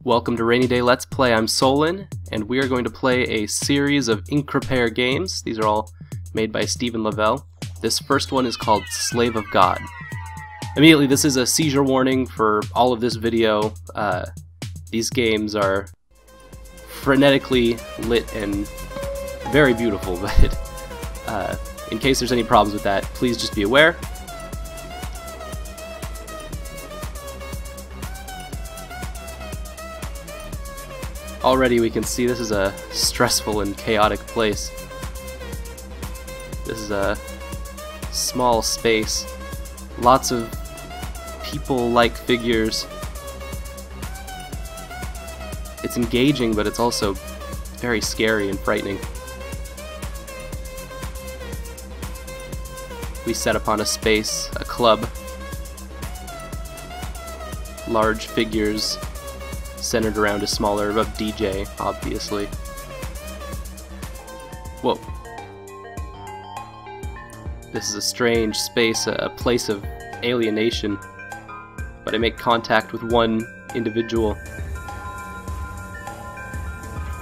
Welcome to Rainy Day Let's Play. I'm Solon, and we are going to play a series of Increpare games. These are all made by Stephen Lavelle. This first one is called Slave of God. Immediately, this is a seizure warning for all of this video. These games are frenetically lit and very beautiful, but in case there's any problems with that, please just be aware. Already we can see this is a stressful and chaotic place. This is a small space. Lots of people-like figures. It's engaging, but it's also very scary and frightening. We set upon a space, a club. Large figures centered around a smaller DJ, obviously. Whoa. This is a strange space, a place of alienation, but I make contact with one individual.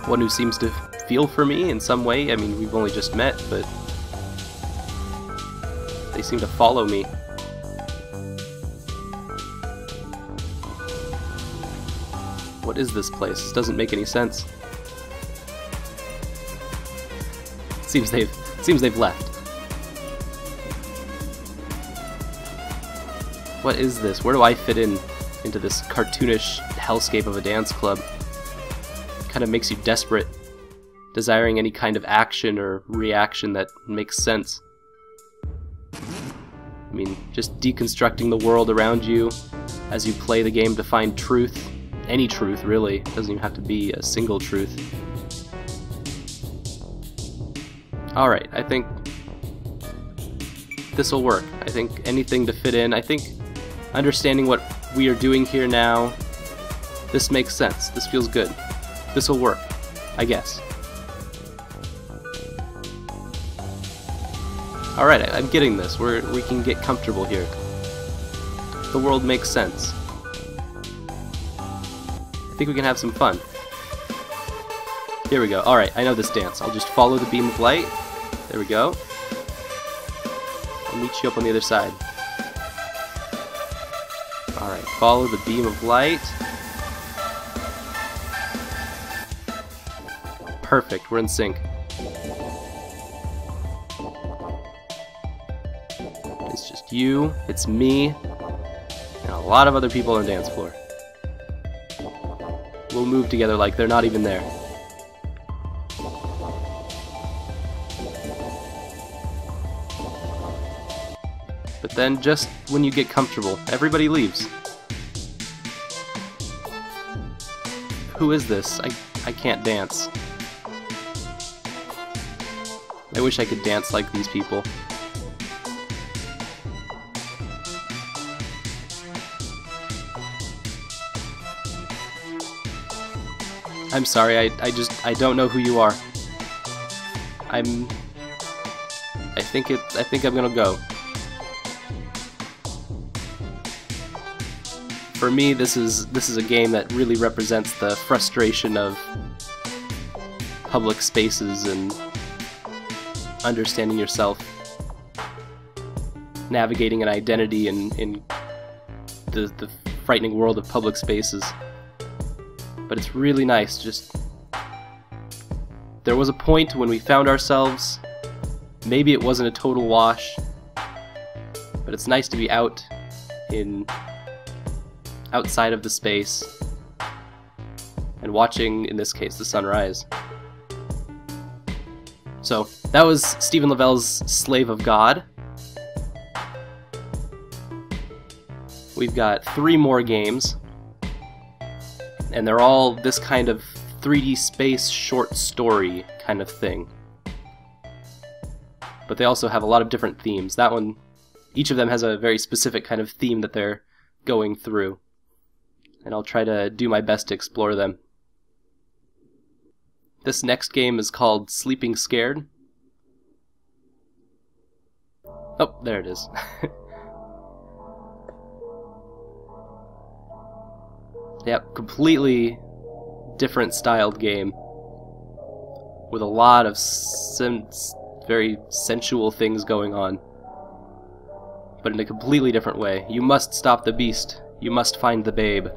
One who seems to feel for me in some way. I mean, we've only just met, but they seem to follow me. What is this place? This doesn't make any sense. Seems they've left. What is this? Where do I fit into this cartoonish hellscape of a dance club? Kind of makes you desperate, desiring any kind of action or reaction that makes sense. I mean, just deconstructing the world around you as you play the game to find truth. Any truth, really. It doesn't even have to be a single truth. Alright, I think this will work. I think anything to fit in. I think understanding what we are doing here now, this makes sense. This feels good. This will work, I guess. Alright, I'm getting this. We can get comfortable here. The world makes sense. I think we can have some fun. Here we go. Alright, I know this dance. I'll just follow the beam of light. There we go. I'll meet you up on the other side. Alright, follow the beam of light. Perfect, we're in sync. It's just you, it's me, and a lot of other people on the dance floor. We'll move together like they're not even there. But then just when you get comfortable, everybody leaves. Who is this? I can't dance. I wish I could dance like these people. I'm sorry, I don't know who you are. I think I'm gonna go. For me, this is a game that really represents the frustration of public spaces and understanding yourself, navigating an identity in the frightening world of public spaces. But it's really nice. Just there was a point when we found ourselves. Maybe it wasn't a total wash, but it's nice to be outside of the space and watching, in this case, the sunrise. So that was Stephen Lavelle's Slave of God. We've got 3 more games. And they're all this kind of 3D space short story kind of thing. But they also have a lot of different themes. That one, each of them has a very specific kind of theme that they're going through. And I'll try to do my best to explore them. This next game is called Sleeping Scared. Oh, there it is. Yep, completely different styled game with a lot of very sensual things going on, but in a completely different way. You must stop the beast. You must find the babe.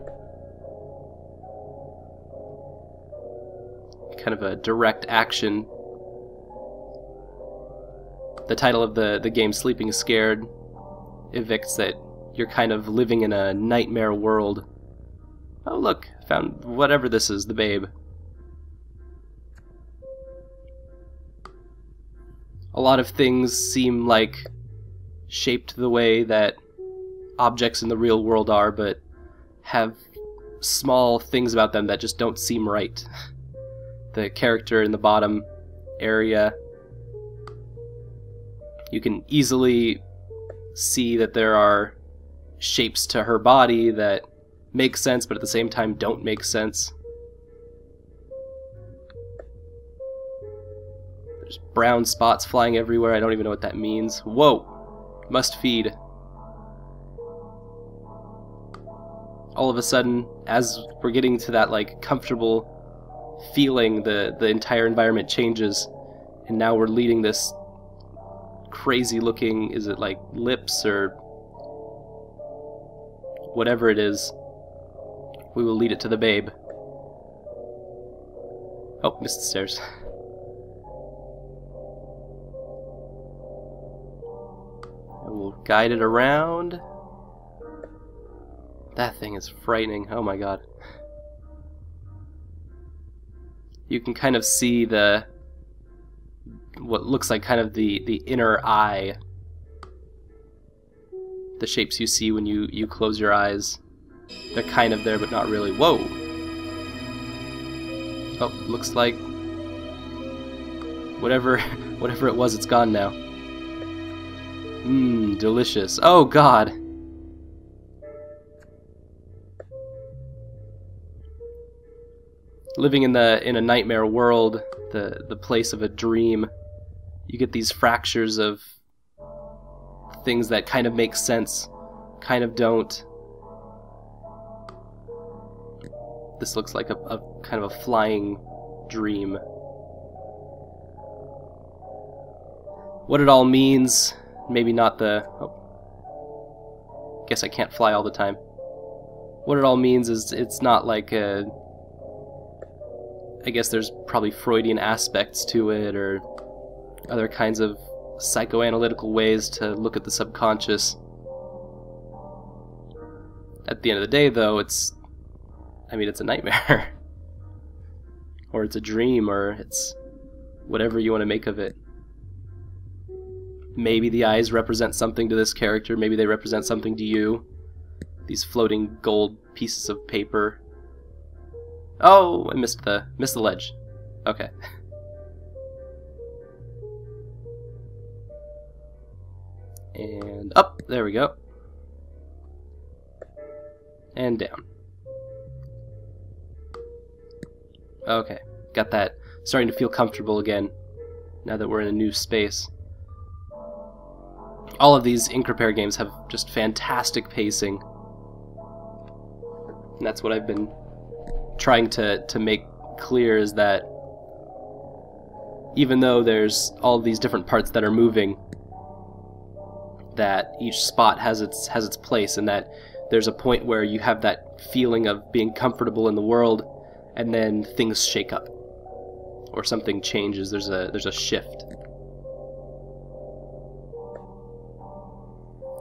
Kind of a direct action. The title of the game, Sleeping Scared, evicts that you're kind of living in a nightmare world. Oh look, found whatever this is, the babe. A lot of things seem like shaped the way that objects in the real world are, but have small things about them that just don't seem right. The character in the bottom area, you can easily see that there are shapes to her body that make sense, but at the same time don't make sense. There's brown spots flying everywhere. I don't even know what that means. Whoa! Must feed. All of a sudden, as we're getting to that like comfortable feeling, the entire environment changes, and now we're leading this crazy looking, is it like lips or whatever it is, we will lead it to the babe. Oh, missed the stairs. And we'll guide it around. That thing is frightening, oh my god. You can kind of see what looks like kind of the inner eye. The shapes you see when you close your eyes. They're kind of there, but not really. Whoa! Oh, looks like whatever it was, it's gone now. Mmm, delicious. Oh god! Living in a nightmare world, the place of a dream, you get these fractures of things that kind of make sense, kind of don't. This looks like a kind of a flying dream. What it all means, maybe not the... Oh. Guess I can't fly all the time. What it all means is it's not like a... I guess there's probably Freudian aspects to it, or other kinds of psychoanalytical ways to look at the subconscious. At the end of the day, though, it's a nightmare. Or it's a dream, or it's whatever you want to make of it. Maybe the eyes represent something to this character, maybe they represent something to you. These floating gold pieces of paper. Oh, I missed the ledge. Okay. And up, there we go. And down. Okay, got that. Starting to feel comfortable again, now that we're in a new space. All of these Increpare games have just fantastic pacing. And that's what I've been trying to make clear, is that even though there's all these different parts that are moving, that each spot has its place, and that there's a point where you have that feeling of being comfortable in the world, and then things shake up, or something changes. There's a shift.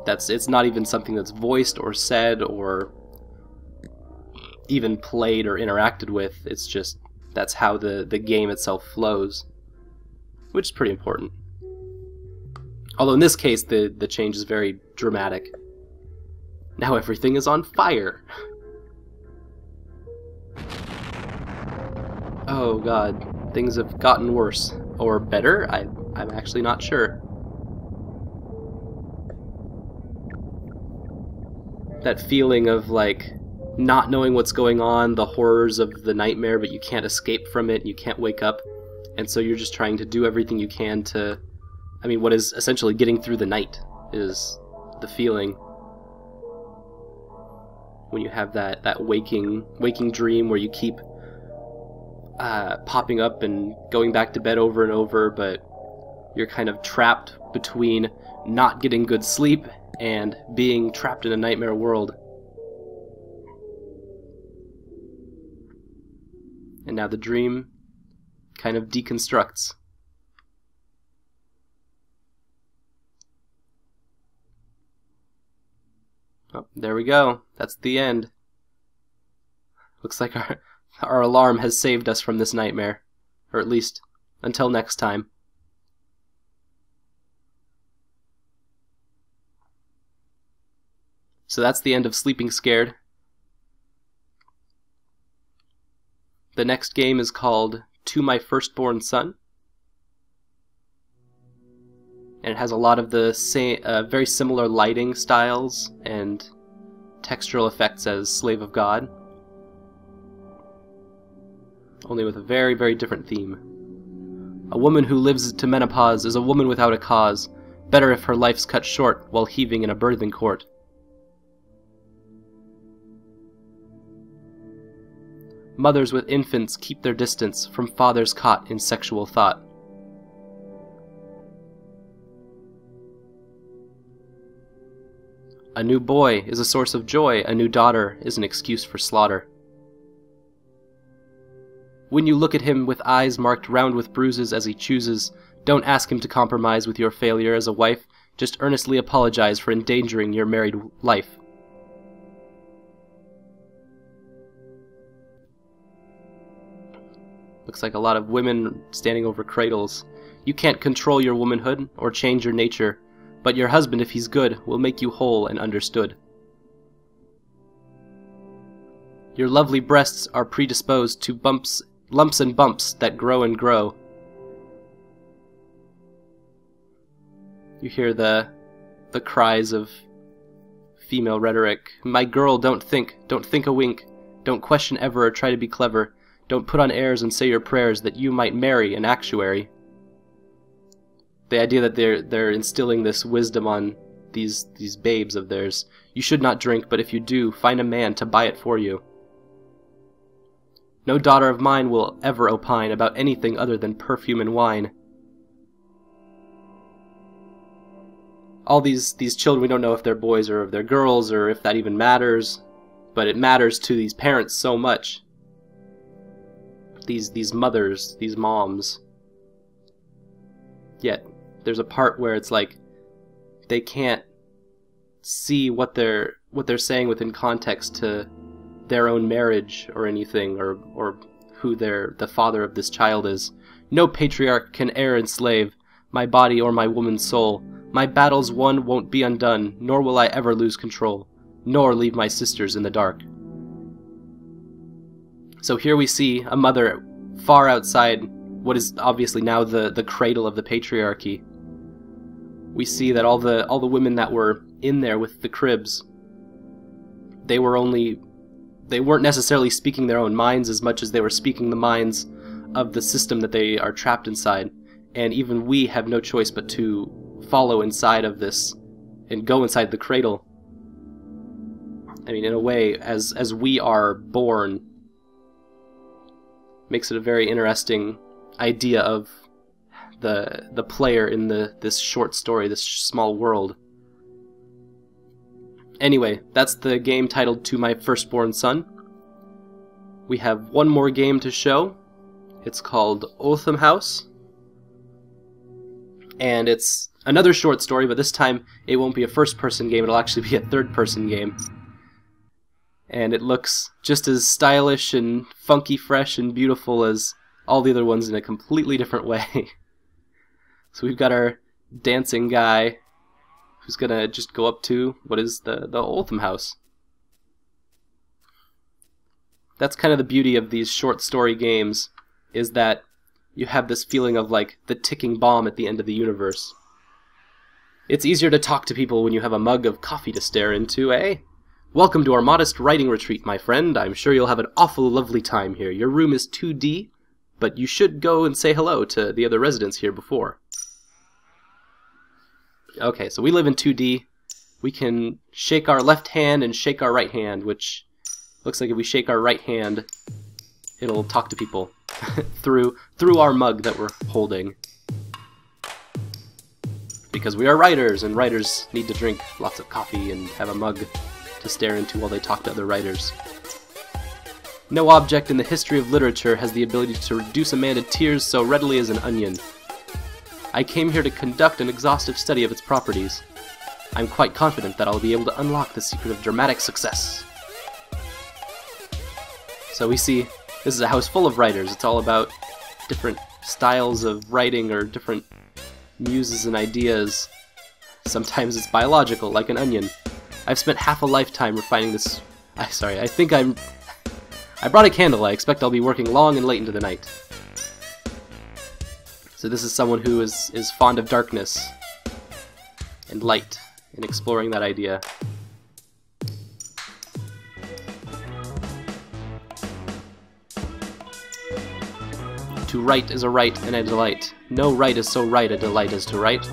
It's not even something that's voiced or said or even played or interacted with. It's just that's how the game itself flows, which is pretty important. Although in this case the change is very dramatic. Now everything is on fire. Oh god, things have gotten worse. Or better? I'm actually not sure. That feeling of like not knowing what's going on, the horrors of the nightmare, but you can't escape from it, you can't wake up, and so you're just trying to do everything you can to... I mean, what is essentially getting through the night is the feeling when you have that waking dream where you keep popping up and going back to bed over and over, but you're kind of trapped between not getting good sleep and being trapped in a nightmare world. And now the dream kind of deconstructs. Oh, there we go. That's the end. Looks like our alarm has saved us from this nightmare. Or at least, until next time. So that's the end of Sleeping Scared. The next game is called To My Firstborn Son. And it has a lot of the same, very similar lighting styles and textural effects as Slave of God. Only with a very, very different theme. A woman who lives to menopause is a woman without a cause. Better if her life's cut short while heaving in a birthing court. Mothers with infants keep their distance from fathers caught in sexual thought. A new boy is a source of joy, a new daughter is an excuse for slaughter. When you look at him with eyes marked round with bruises as he chooses, don't ask him to compromise with your failure as a wife, just earnestly apologize for endangering your married life. Looks like a lot of women standing over cradles. You can't control your womanhood or change your nature, but your husband, if he's good, will make you whole and understood. Your lovely breasts are predisposed to lumps and bumps that grow and grow. You hear the cries of female rhetoric. My girl, don't think a wink, don't question ever or try to be clever. Don't put on airs and say your prayers that you might marry an actuary. The idea that they're instilling this wisdom on these babes of theirs. You should not drink, but if you do, find a man to buy it for you. No daughter of mine will ever opine about anything other than perfume and wine. All these children, we don't know if they're boys or if they're girls or if that even matters, but it matters to these parents so much. These mothers, these moms. Yet there's a part where it's like they can't see what they're saying within context to their own marriage or anything, or who the father of this child is. No patriarch can e'er enslave my body or my woman's soul. My battles won won't be undone, nor will I ever lose control, nor leave my sisters in the dark. So here we see a mother far outside what is obviously now the cradle of the patriarchy. We see that all the women that were in there with the cribs, they weren't necessarily speaking their own minds as much as they were speaking the minds of the system that they are trapped inside. And even we have no choice but to follow inside of this and go inside the cradle. I mean, in a way, as we are born, makes it a very interesting idea of the player in this short story, this small world. Anyway, that's the game titled To My Firstborn Son. We have one more game to show. It's called Olam House. And it's another short story, but this time it won't be a first-person game, it'll actually be a third-person game. And it looks just as stylish and funky, fresh, and beautiful as all the other ones in a completely different way. So we've got our dancing guy who's gonna just go up to what is the Olam House. That's kind of the beauty of these short story games, is that you have this feeling of like the ticking bomb at the end of the universe. It's easier to talk to people when you have a mug of coffee to stare into, eh? Welcome to our modest writing retreat, my friend. I'm sure you'll have an awful lovely time here. Your room is 2D, but you should go and say hello to the other residents here before. Okay, so we live in 2D. We can shake our left hand and shake our right hand, which looks like if we shake our right hand, it'll talk to people. through our mug that we're holding. Because we are writers, and writers need to drink lots of coffee and have a mug to stare into while they talk to other writers. No object in the history of literature has the ability to reduce a man to tears so readily as an onion. I came here to conduct an exhaustive study of its properties. I'm quite confident that I'll be able to unlock the secret of dramatic success. So we see, this is a house full of writers. It's all about different styles of writing or different muses and ideas. Sometimes it's biological, like an onion. I've spent half a lifetime refining this... I brought a candle. I expect I'll be working long and late into the night. So this is someone who is fond of darkness and light and exploring that idea. To write is a right and a delight. No right is so right a delight as to write.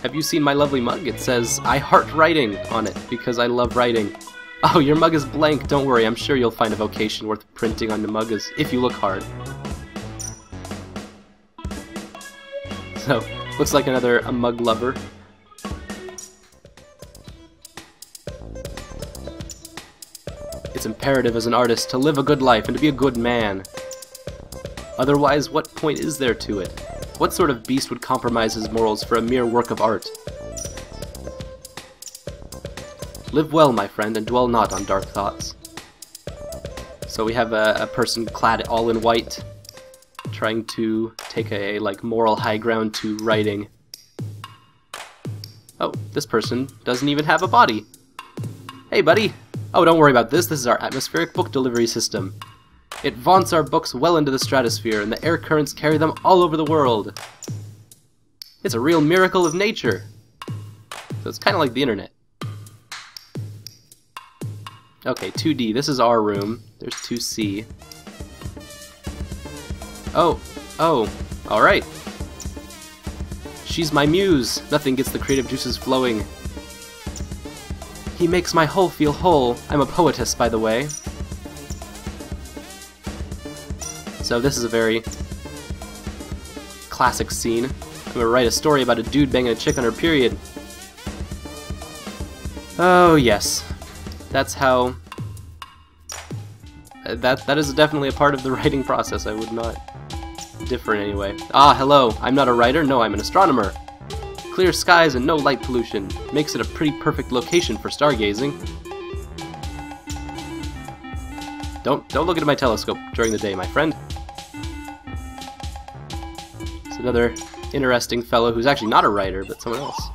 Have you seen my lovely mug? It says, I heart writing on it because I love writing. Oh, your mug is blank. Don't worry, I'm sure you'll find a vocation worth printing on the mug if you look hard. So, looks like a mug lover. It's imperative as an artist to live a good life and to be a good man. Otherwise, what point is there to it? What sort of beast would compromise his morals for a mere work of art? Live well, my friend, and dwell not on dark thoughts. So we have a person clad all in white, trying to take a moral high ground to writing. Oh, this person doesn't even have a body. Hey, buddy! Oh, don't worry about this. This is our atmospheric book delivery system. It vaunts our books well into the stratosphere, and the air currents carry them all over the world. It's a real miracle of nature. So it's kind of like the internet. Okay, 2D. This is our room. There's 2C. Oh, alright. She's my muse. Nothing gets the creative juices flowing. He makes my whole feel whole. I'm a poetess, by the way. So this is a very classic scene. I'm gonna write a story about a dude banging a chick on her period. Oh yes. That's how... That is definitely a part of the writing process. I would not differ in any way. Ah, hello. I'm not a writer. No, I'm an astronomer. Clear skies and no light pollution. Makes it a pretty perfect location for stargazing. Don't look into my telescope during the day, my friend. It's another interesting fellow who's actually not a writer, but someone else.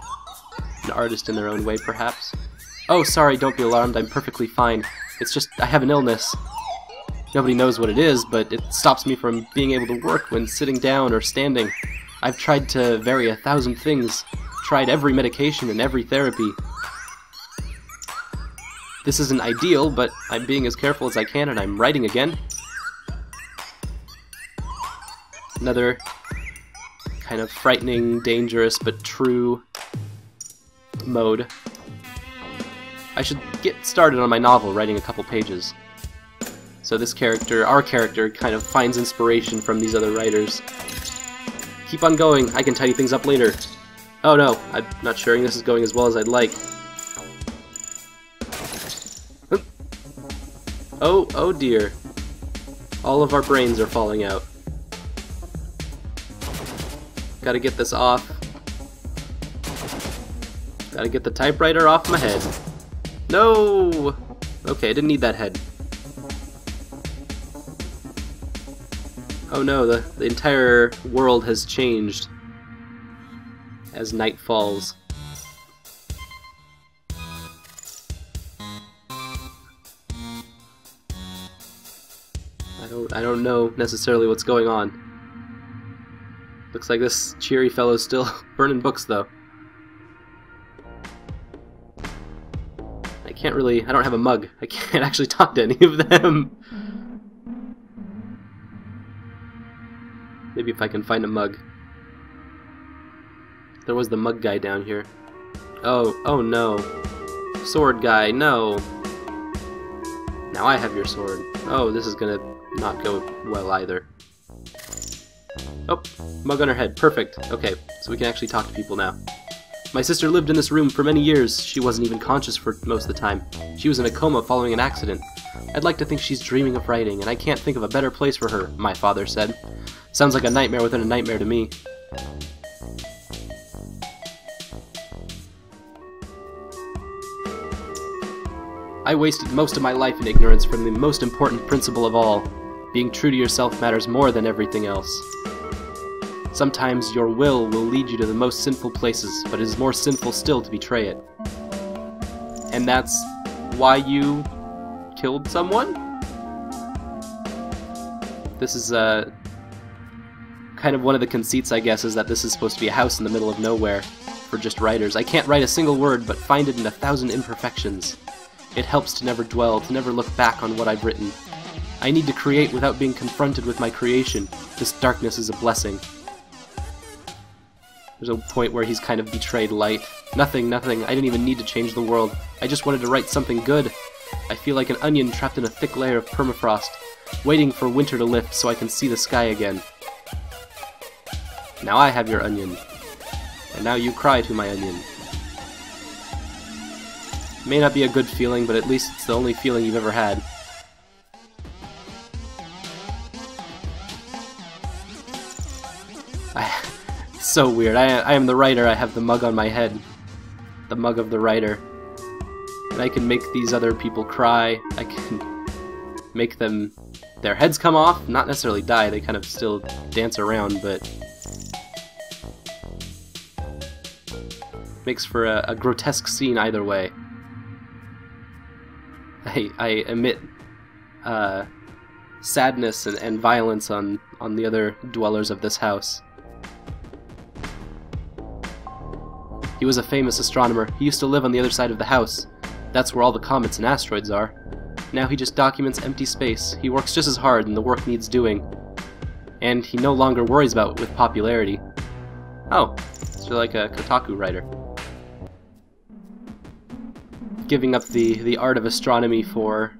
An artist in their own way, perhaps. Oh, sorry, don't be alarmed. I'm perfectly fine. It's just, I have an illness. Nobody knows what it is, but it stops me from being able to work when sitting down or standing. I've tried to vary 1,000 things. Tried every medication and every therapy. This isn't ideal, but I'm being as careful as I can and I'm writing again. Another kind of frightening, dangerous, but true mode. I should get started on my novel, writing a couple pages. So this character, our character, kind of finds inspiration from these other writers. Keep on going, I can tidy things up later. Oh no, I'm not sure this is going as well as I'd like. Oh dear. All of our brains are falling out. Gotta get this off. Gotta get the typewriter off my head. No! Okay, I didn't need that head. Oh no, the entire world has changed as night falls. I don't know necessarily what's going on. Looks like this cheery fellow's still burning books though. I don't have a mug. I can't actually talk to any of them. Maybe if I can find a mug. There was the mug guy down here. Oh no. Sword guy, no. Now I have your sword. Oh, this is gonna not go well either. Oh, mug on her head. Perfect. Okay, so we can actually talk to people now. My sister lived in this room for many years. She wasn't even conscious for most of the time. She was in a coma following an accident. I'd like to think she's dreaming of writing, and I can't think of a better place for her, my father said. Sounds like a nightmare within a nightmare to me. I wasted most of my life in ignorance from the most important principle of all. Being true to yourself matters more than everything else. Sometimes your will lead you to the most sinful places, but it is more sinful still to betray it. And that's why you killed someone? This is kind of one of the conceits, I guess, is that this is supposed to be a house in the middle of nowhere for just writers. I can't write a single word, but find it in 1,000 imperfections. It helps to never dwell, to never look back on what I've written. I need to create without being confronted with my creation. This darkness is a blessing. There's a point where he's kind of betrayed light. Nothing. I didn't even need to change the world. I just wanted to write something good. I feel like an onion trapped in a thick layer of permafrost, waiting for winter to lift so I can see the sky again. Now I have your onion. And now you cry to my onion. May not be a good feeling, but at least it's the only feeling you've ever had. It's so weird. I am the writer, I have the mug on my head. The mug of the writer. And I can make these other people cry. I can make their heads come off, not necessarily die, they kind of still dance around, but makes for a grotesque scene either way. I emit sadness and violence on the other dwellers of this house. He was a famous astronomer. He used to live on the other side of the house. That's where all the comets and asteroids are. Now he just documents empty space. He works just as hard and the work needs doing. And he no longer worries about it with popularity. Oh, so like a Kotaku writer. Giving up the art of astronomy for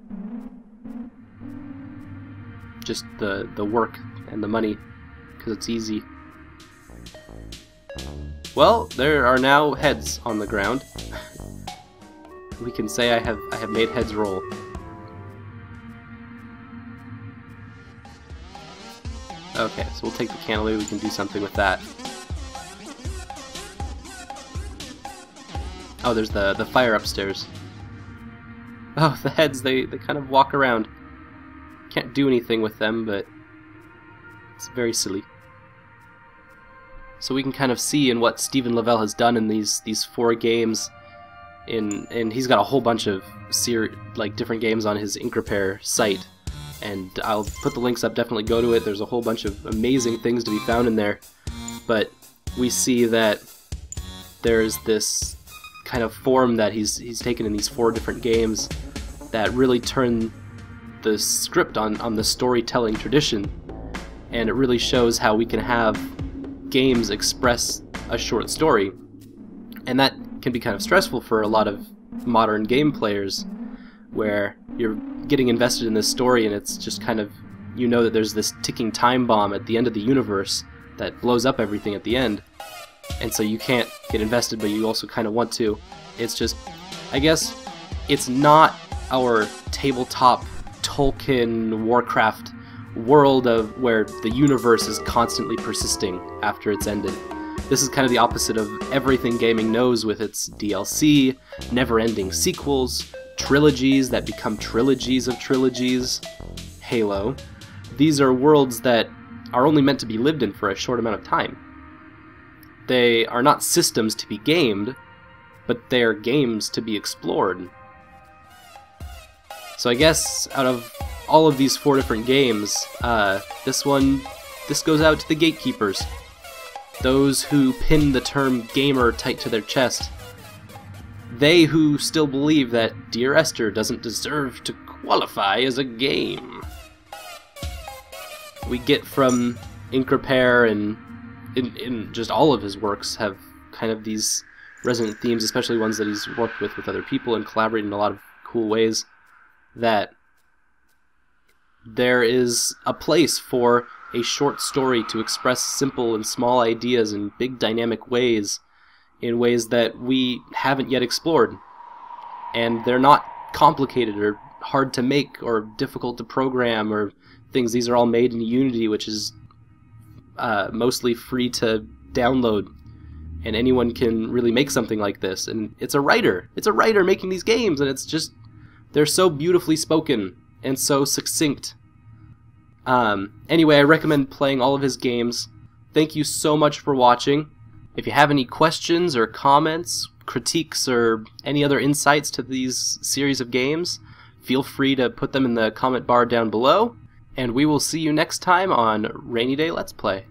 just the work and the money, because it's easy. Well, there are now heads on the ground. We can say I have made heads roll. Okay, so we'll take the cantilever, we can do something with that. Oh, there's the fire upstairs. Oh, the heads, they kind of walk around. Can't do anything with them, but it's very silly. So we can kind of see in what Stephen Lavelle has done in these 4 games. And he's got a whole bunch of different games on his Increpare site. And I'll put the links up, definitely go to it. There's a whole bunch of amazing things to be found in there. But we see that there's this kind of form that he's taken in these 4 different games that really turn the script on the storytelling tradition, and it really shows how we can have games express a short story, and that can be kind of stressful for a lot of modern game players, where you're getting invested in this story and it's just kind of, you know that there's this ticking time bomb at the end of the universe that blows up everything at the end. And so you can't get invested, but you also kind of want to. It's just, I guess, it's not our tabletop Tolkien Warcraft world of where the universe is constantly persisting after it's ended. This is kind of the opposite of everything gaming knows, with its DLC, never-ending sequels, trilogies that become trilogies of trilogies. Halo. These are worlds that are only meant to be lived in for a short amount of time. They are not systems to be gamed, but they are games to be explored. So I guess out of all of these 4 different games, this goes out to the gatekeepers. Those who pin the term gamer tight to their chest. They who still believe that Dear Esther doesn't deserve to qualify as a game. We get from Increpare and in just all of his works have kind of these resonant themes, especially ones that he's worked with other people and collaborated in a lot of cool ways, that there is a place for a short story to express simple and small ideas in big dynamic ways, in ways that we haven't yet explored. And they're not complicated or hard to make or difficult to program or things. These are all made in Unity, which is mostly free to download, and anyone can really make something like this. And it's a writer making these games, and it's just, they're so beautifully spoken and so succinct. Anyway, I recommend playing all of his games. Thank you so much for watching. If you have any questions or comments, critiques, or any other insights to these series of games, feel free to put them in the comment bar down below, and we will see you next time on Rainy Day Let's Play.